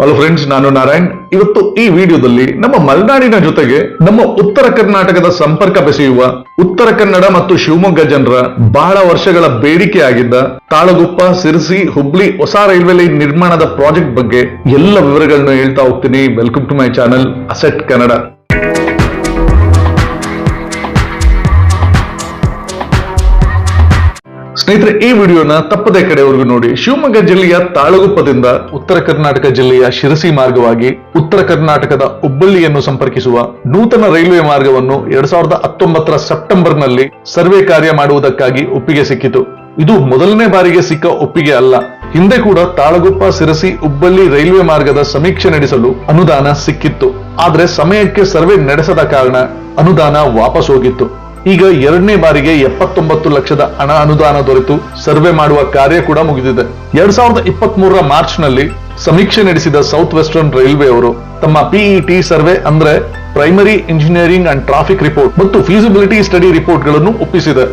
Hello friends, ನಾನು ನಾರಾಯಣ್. ಇವತ್ತು ಈ ವಿಡಿಯೋದಲ್ಲಿ ನಮ್ಮ ಮಲೆನಾಡಿನ ಜೊತೆಗೆ ನಮ್ಮ ಉತ್ತರ ಕರ್ನಾಟಕದ ಸಂಪರ್ಕ ಬೆಸೆಯುವ ಉತ್ತರ ಕನ್ನಡ ಮತ್ತು ಶಿವಮೊಗ್ಗ ಜನರ ಬಹಳ ವರ್ಷಗಳ ಬೇಡಿಕೆ ಆಗಿದ್ದ ತಾಳಗುಪ್ಪ, ಸಿರಸಿ, ಹುಬ್ಳಿ ಹೊಸ ರೈಲ್ವೆ ಲೈನ್ ನಿರ್ಮಾಣದ ಪ್ರಾಜೆಕ್ಟ್ ಬಗ್ಗೆ ಎಲ್ಲ ವಿವರಗಳನ್ನು ಹೇಳ್ತಾ ಹೋಗ್ತೀನಿ. Welcome to my channel asset Kannada. ಸ್ನೇಹಿತರೆ, ಈ ವಿಡಿಯೋನ ತಪ್ಪದೇ ಕಡೆವರೆಗೂ ನೋಡಿ. ಶಿವಮೊಗ್ಗ ಜಿಲ್ಲೆಯ ತಾಳಗುಪ್ಪದಿಂದ ಉತ್ತರ ಕರ್ನಾಟಕ ಜಿಲ್ಲೆಯ ಶಿರಸಿ ಮಾರ್ಗವಾಗಿ ಉತ್ತರ ಕರ್ನಾಟಕದ ಹುಬ್ಬಳ್ಳಿಯನ್ನು ಸಂಪರ್ಕಿಸುವ ನೂತನ ರೈಲ್ವೆ ಮಾರ್ಗವನ್ನು 2019 ಸೆಪ್ಟೆಂಬರ್ನಲ್ಲಿ ಸರ್ವೆ ಕಾರ್ಯ ಮಾಡುವುದಕ್ಕಾಗಿ ಒಪ್ಪಿಗೆ ಸಿಕ್ಕಿತು. ಇದು ಮೊದಲನೇ ಬಾರಿಗೆ ಸಿಕ್ಕ ಒಪ್ಪಿಗೆ ಅಲ್ಲ. ಹಿಂದೆ ಕೂಡ ತಾಳಗುಪ್ಪ, ಸಿರಸಿ, ಹುಬ್ಬಳ್ಳಿ ರೈಲ್ವೆ ಮಾರ್ಗದ ಸಮೀಕ್ಷೆ ನಡೆಸಲು ಅನುದಾನ ಸಿಕ್ಕಿತ್ತು. ಆದ್ರೆ ಸಮಯಕ್ಕೆ ಸರ್ವೆ ನಡೆಸದ ಕಾರಣ ಅನುದಾನ ವಾಪಸ್ ಹೋಗಿತ್ತು. ಈಗ ಎರಡನೇ ಬಾರಿಗೆ 79 ಲಕ್ಷದ ಹಣ ಅನುದಾನ ದೊರೆತು ಸರ್ವೆ ಮಾಡುವ ಕಾರ್ಯ ಕೂಡ ಮುಗಿದಿದೆ. 2023 ಮಾರ್ಚ್ ನಲ್ಲಿ ಸಮೀಕ್ಷೆ ನಡೆಸಿದ ಸೌತ್ ವೆಸ್ಟರ್ನ್ ರೈಲ್ವೆ ಅವರು ತಮ್ಮ PET ಸರ್ವೆ ಅಂದ್ರೆ primary engineering and traffic report ಮತ್ತು ಫೀಸಿಬಿಲಿಟಿ ಸ್ಟಡಿ ರಿಪೋರ್ಟ್ ಗಳನ್ನು ಒಪ್ಪಿಸಿದೆ.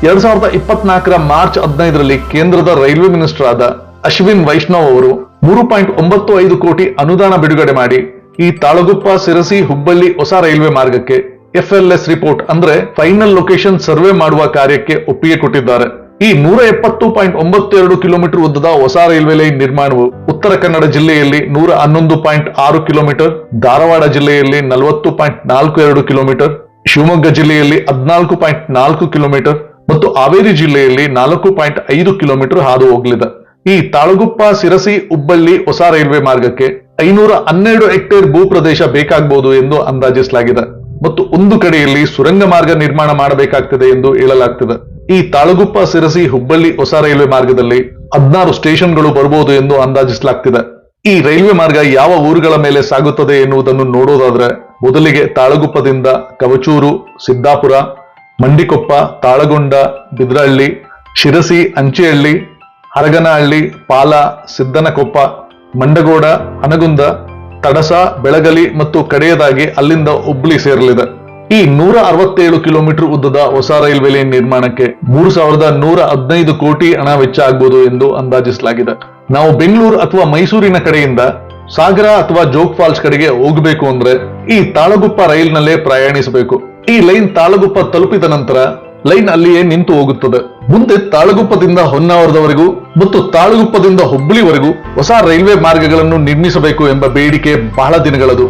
2024 ಮಾರ್ಚ್ 15ರಲ್ಲಿ ಕೇಂದ್ರದ ರೈಲ್ವೆ ಮಿನಿಸ್ಟರ್ ಆದ ಅಶ್ವಿನ್ ವೈಷ್ಣವ್ ಅವರು 3.95 ಕೋಟಿ ಅನುದಾನ ಬಿಡುಗಡೆ ಮಾಡಿ ಈ ತಾಳಗುಪ್ಪ, ಸಿರಸಿ, ಹುಬ್ಬಳ್ಳಿ ಹೊಸ ರೈಲ್ವೆ ಮಾರ್ಗಕ್ಕೆ FLS ರಿಪೋರ್ಟ್ ಅಂದ್ರೆ ಫೈನಲ್ ಲೊಕೇಶನ್ ಸರ್ವೆ ಮಾಡುವ ಕಾರ್ಯಕ್ಕೆ ಒಪ್ಪಿಗೆ ಕೊಟ್ಟಿದ್ದಾರೆ. ಈ 170.92 ಕಿಲೋಮೀಟರ್ ಉದ್ದದ ಹೊಸ ರೈಲ್ವೆ ಲೈನ್ ನಿರ್ಮಾಣವು ಉತ್ತರ ಕನ್ನಡ ಜಿಲ್ಲೆಯಲ್ಲಿ 111.6 ಕಿಲೋಮೀಟರ್, ಧಾರವಾಡ ಜಿಲ್ಲೆಯಲ್ಲಿ 40.42 ಕಿಲೋಮೀಟರ್, ಶಿವಮೊಗ್ಗ ಜಿಲ್ಲೆಯಲ್ಲಿ 14.4 ಕಿಲೋಮೀಟರ್ ಮತ್ತು ಹಾವೇರಿ ಜಿಲ್ಲೆಯಲ್ಲಿ 4.5 ಕಿಲೋಮೀಟರ್ ಹಾದು ಹೋಗಲಿದೆ. ಈ ತಾಳಗುಪ್ಪ, ಸಿರಸಿ, ಹುಬ್ಬಳ್ಳಿ ಹೊಸ ರೈಲ್ವೆ ಮಾರ್ಗಕ್ಕೆ 512 ಹೆಕ್ಟೇರ್ ಭೂ ಪ್ರದೇಶ ಬೇಕಾಗಬಹುದು ಎಂದು ಅಂದಾಜಿಸಲಾಗಿದೆ ಮತ್ತು ಒಂದು ಕಡೆಯಲ್ಲಿ ಸುರಂಗ ಮಾರ್ಗ ನಿರ್ಮಾಣ ಮಾಡಬೇಕಾಗ್ತದೆ ಎಂದು ಹೇಳಲಾಗ್ತದೆ. ಈ ತಾಳಗುಪ್ಪ, ಸಿರಸಿ, ಹುಬ್ಬಳ್ಳಿ ಹೊಸ ರೈಲ್ವೆ ಮಾರ್ಗದಲ್ಲಿ 16 ಸ್ಟೇಷನ್ಗಳು ಬರಬಹುದು ಎಂದು ಅಂದಾಜಿಸಲಾಗ್ತಿದೆ. ಈ ರೈಲ್ವೆ ಮಾರ್ಗ ಯಾವ ಊರುಗಳ ಮೇಲೆ ಸಾಗುತ್ತದೆ ಎನ್ನುವುದನ್ನು ನೋಡೋದಾದ್ರೆ ಮೊದಲಿಗೆ ತಾಳಗುಪ್ಪದಿಂದ ಕವಚೂರು, ಸಿದ್ದಾಪುರ, ಮಂಡಿಕೊಪ್ಪ, ತಾಳಗೊಂಡ, ಬಿದ್ರಹಳ್ಳಿ, ಶಿರಸಿ, ಅಂಚೆಹಳ್ಳಿ, ಹರಗನಹಳ್ಳಿ, ಪಾಲ, ಸಿದ್ದನಕೊಪ್ಪ, ಮಂಡಗೋಡ, ಹನಗುಂದ, ತಡಸ, ಬೆಳಗಲಿ ಮತ್ತು ಕಡೆಯದಾಗಿ ಅಲ್ಲಿಂದ ಹುಬ್ಳಿ ಸೇರಲಿದೆ. ಈ 167 ಕಿಲೋಮೀಟರ್ ಉದ್ದದ ಹೊಸ ರೈಲ್ವೆ ಲೈನ್ ನಿರ್ಮಾಣಕ್ಕೆ 3115 ಕೋಟಿ ಹಣ ವೆಚ್ಚ ಆಗಬಹುದು ಎಂದು ಅಂದಾಜಿಸಲಾಗಿದೆ. ನಾವು ಬೆಂಗಳೂರು ಅಥವಾ ಮೈಸೂರಿನ ಕಡೆಯಿಂದ ಸಾಗರ ಅಥವಾ ಜೋಗ್ ಫಾಲ್ಸ್ ಕಡೆಗೆ ಹೋಗಬೇಕು ಅಂದ್ರೆ ಈ ತಾಳಗುಪ್ಪ ರೈಲ್ ನಲ್ಲೇ ಪ್ರಯಾಣಿಸಬೇಕು. ಈ ಲೈನ್ ತಾಳಗುಪ್ಪ ತಲುಪಿದ ನಂತರ ಲೈನ್ ಅಲ್ಲಿಯೇ ನಿಂತು ಹೋಗುತ್ತದೆ. ಮುಂದೆ ತಾಳಗುಪ್ಪದಿಂದ ಹೊನ್ನಾವರದವರೆಗೂ ಮತ್ತು ತಾಳಗುಪ್ಪದಿಂದ ಹುಬ್ಬಳ್ಳಿವರೆಗೂ ಹೊಸ ರೈಲ್ವೆ ಮಾರ್ಗಗಳನ್ನು ನಿರ್ಮಿಸಬೇಕು ಎಂಬ ಬೇಡಿಕೆ ಬಹಳ ದಿನಗಳದು.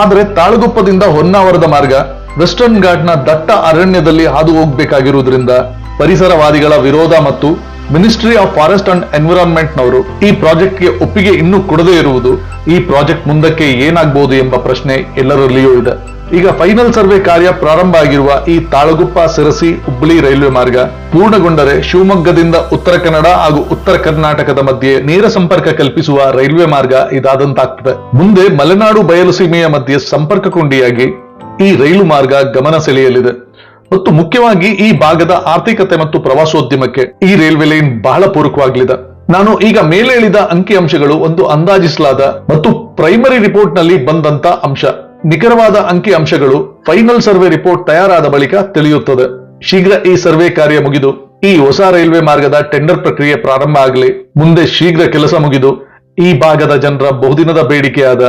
ಆದರೆ ತಾಳಗುಪ್ಪದಿಂದ ಹೊನ್ನಾವರದ ಮಾರ್ಗ ವೆಸ್ಟರ್ನ್ ಘಾಟ್ನ ದಟ್ಟ ಅರಣ್ಯದಲ್ಲಿ ಹಾದು ಹೋಗಬೇಕಾಗಿರುವುದರಿಂದ ಪರಿಸರವಾದಿಗಳ ವಿರೋಧ ಮತ್ತು ministry of forest and environment ನವರು ಈ ಪ್ರಾಜೆಕ್ಟ್ಗೆ ಒಪ್ಪಿಗೆ ಇನ್ನೂ ಕೊಡದೇ ಇರುವುದು ಈ ಪ್ರಾಜೆಕ್ಟ್ ಮುಂದಕ್ಕೆ ಏನಾಗಬಹುದು ಎಂಬ ಪ್ರಶ್ನೆ ಎಲ್ಲರಲ್ಲಿಯೂ ಇದೆ. ಈಗ ಫೈನಲ್ ಸರ್ವೆ ಕಾರ್ಯ ಪ್ರಾರಂಭ ಆಗಿರುವ ಈ ತಾಳಗುಪ್ಪ, ಸಿರಸಿ, ಹುಬ್ಬಳ್ಳಿ ರೈಲ್ವೆ ಮಾರ್ಗ ಪೂರ್ಣಗೊಂಡರೆ ಶಿವಮೊಗ್ಗದಿಂದ ಉತ್ತರ ಕನ್ನಡ ಹಾಗೂ ಉತ್ತರ ಕರ್ನಾಟಕದ ಮಧ್ಯೆ ನೇರ ಸಂಪರ್ಕ ಕಲ್ಪಿಸುವ ರೈಲ್ವೆ ಮಾರ್ಗ ಇದಾದಂತಾಗ್ತದೆ. ಮುಂದೆ ಮಲೆನಾಡು ಬಯಲು ಸೀಮೆಯ ಮಧ್ಯೆ ಸಂಪರ್ಕ ಕೊಂಡಿಯಾಗಿ ಈ ರೈಲು ಮಾರ್ಗ ಗಮನ ಸೆಳೆಯಲಿದೆ ಮತ್ತು ಮುಖ್ಯವಾಗಿ ಈ ಭಾಗದ ಆರ್ಥಿಕತೆ ಮತ್ತು ಪ್ರವಾಸೋದ್ಯಮಕ್ಕೆ ಈ ರೈಲ್ವೆ ಲೈನ್ ಬಹಳ ಪೂರಕವಾಗಲಿದೆ. ನಾನು ಈಗ ಮೇಲೆ ಹೇಳಿದ ಅಂಕಿ ಅಂಶಗಳು ಒಂದು ಅಂದಾಜಿಸಲಾದ ಮತ್ತು ಪ್ರೈಮರಿ ರಿಪೋರ್ಟ್ ನಲ್ಲಿ ಬಂದಂತ ಅಂಶ. ನಿಖರವಾದ ಅಂಕಿ ಅಂಶಗಳು ಫೈನಲ್ ಸರ್ವೆ ರಿಪೋರ್ಟ್ ತಯಾರಾದ ಬಳಿಕ ತಿಳಿಯುತ್ತದೆ. ಶೀಘ್ರ ಈ ಸರ್ವೆ ಕಾರ್ಯ ಮುಗಿದು ಈ ಹೊಸ ರೈಲ್ವೆ ಮಾರ್ಗದ ಟೆಂಡರ್ ಪ್ರಕ್ರಿಯೆ ಪ್ರಾರಂಭ ಆಗಲಿ. ಮುಂದೆ ಶೀಘ್ರ ಕೆಲಸ ಮುಗಿದು ಈ ಭಾಗದ ಜನರ ಬಹುದಿನದ ಬೇಡಿಕೆಯಾದ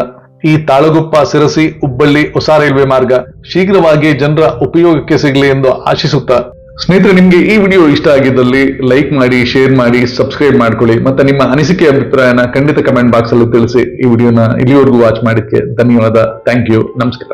ಈ ತಾಳಗುಪ್ಪ, ಸಿರಸಿ, ಹುಬ್ಬಳ್ಳಿ ಹೊಸ ರೈಲ್ವೆ ಮಾರ್ಗ ಶೀಘ್ರವಾಗಿ ಜನರ ಉಪಯೋಗಕ್ಕೆ ಸಿಗಲಿ ಎಂದು ಆಶಿಸುತ್ತಾ, ಸ್ನೇಹಿತರೆ, ನಿಮ್ಗೆ ಈ ವಿಡಿಯೋ ಇಷ್ಟ ಆಗಿದ್ದಲ್ಲಿ ಲೈಕ್ ಮಾಡಿ, ಶೇರ್ ಮಾಡಿ, ಸಬ್ಸ್ಕ್ರೈಬ್ ಮಾಡ್ಕೊಳ್ಳಿ. ಮತ್ತೆ ನಿಮ್ಮ ಅನಿಸಿಕೆ, ಅಭಿಪ್ರಾಯನ ಖಂಡಿತ ಕಮೆಂಟ್ ಬಾಕ್ಸ್ ಅಲ್ಲಿ ತಿಳಿಸಿ. ಈ ವಿಡಿಯೋನ ಇಲ್ಲಿವರೆಗೂ ವಾಚ್ ಮಾಡಿದ್ದಕ್ಕೆ ಧನ್ಯವಾದ. Thank you. ನಮಸ್ಕಾರ.